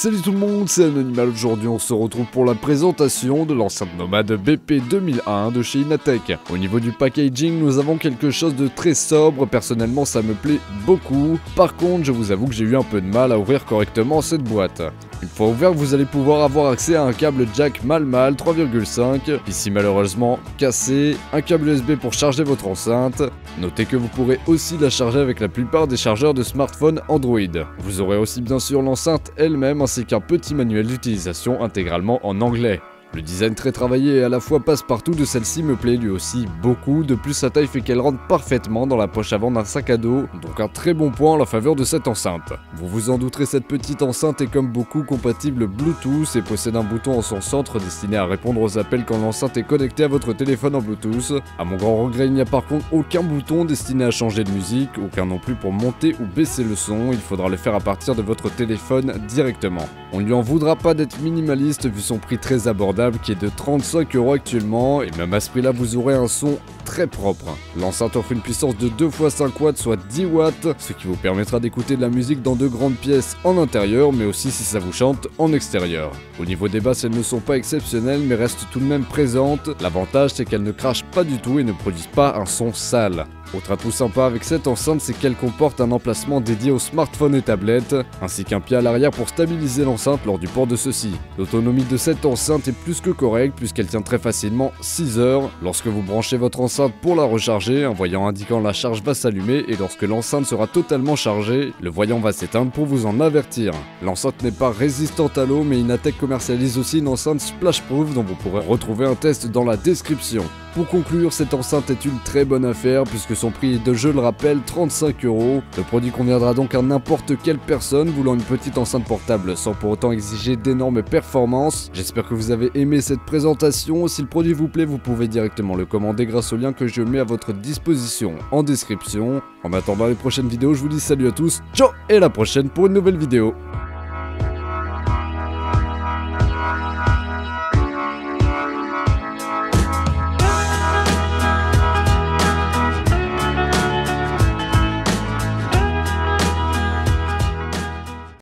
Salut tout le monde, c'est Anonymal. Aujourd'hui on se retrouve pour la présentation de l'enceinte nomade BP 2001 de chez Inatech. Au niveau du packaging, nous avons quelque chose de très sobre, personnellement ça me plaît beaucoup. Par contre, je vous avoue que j'ai eu un peu de mal à ouvrir correctement cette boîte. Une fois ouvert, vous allez pouvoir avoir accès à un câble jack mal 3,5, ici malheureusement cassé, un câble USB pour charger votre enceinte. Notez que vous pourrez aussi la charger avec la plupart des chargeurs de smartphone Android. Vous aurez aussi bien sûr l'enceinte elle-même ainsi qu'un petit manuel d'utilisation intégralement en anglais. Le design très travaillé et à la fois passe-partout de celle-ci me plaît lui aussi beaucoup, de plus sa taille fait qu'elle rentre parfaitement dans la poche avant d'un sac à dos, donc un très bon point en la faveur de cette enceinte. Vous vous en douterez, cette petite enceinte est comme beaucoup compatible Bluetooth et possède un bouton en son centre destiné à répondre aux appels quand l'enceinte est connectée à votre téléphone en Bluetooth. À mon grand regret, il n'y a par contre aucun bouton destiné à changer de musique, aucun non plus pour monter ou baisser le son, il faudra le faire à partir de votre téléphone directement. On lui en voudra pas d'être minimaliste vu son prix très abordable qui est de 35 € actuellement, et même à ce prix là vous aurez un son très propre. L'enceinte offre une puissance de 2 x 5 watts soit 10 watts, ce qui vous permettra d'écouter de la musique dans de grandes pièces en intérieur mais aussi si ça vous chante en extérieur. Au niveau des basses, elles ne sont pas exceptionnelles mais restent tout de même présentes. L'avantage c'est qu'elles ne crachent pas du tout et ne produisent pas un son sale. Autre atout sympa avec cette enceinte, c'est qu'elle comporte un emplacement dédié aux smartphones et tablettes, ainsi qu'un pied à l'arrière pour stabiliser l'enceinte lors du port de ceux-ci. L'autonomie de cette enceinte est plus que correcte puisqu'elle tient très facilement 6 heures. Lorsque vous branchez votre enceinte pour la recharger, un voyant indiquant la charge va s'allumer et lorsque l'enceinte sera totalement chargée, le voyant va s'éteindre pour vous en avertir. L'enceinte n'est pas résistante à l'eau mais Inatech commercialise aussi une enceinte splashproof dont vous pourrez retrouver un test dans la description. Pour conclure, cette enceinte est une très bonne affaire puisque son prix est de, je le rappelle, 35 €. Le produit conviendra donc à n'importe quelle personne voulant une petite enceinte portable sans pour autant exiger d'énormes performances. J'espère que vous avez aimé cette présentation. Si le produit vous plaît, vous pouvez directement le commander grâce au lien que je mets à votre disposition en description. En attendant les prochaines vidéos, je vous dis salut à tous, ciao et à la prochaine pour une nouvelle vidéo.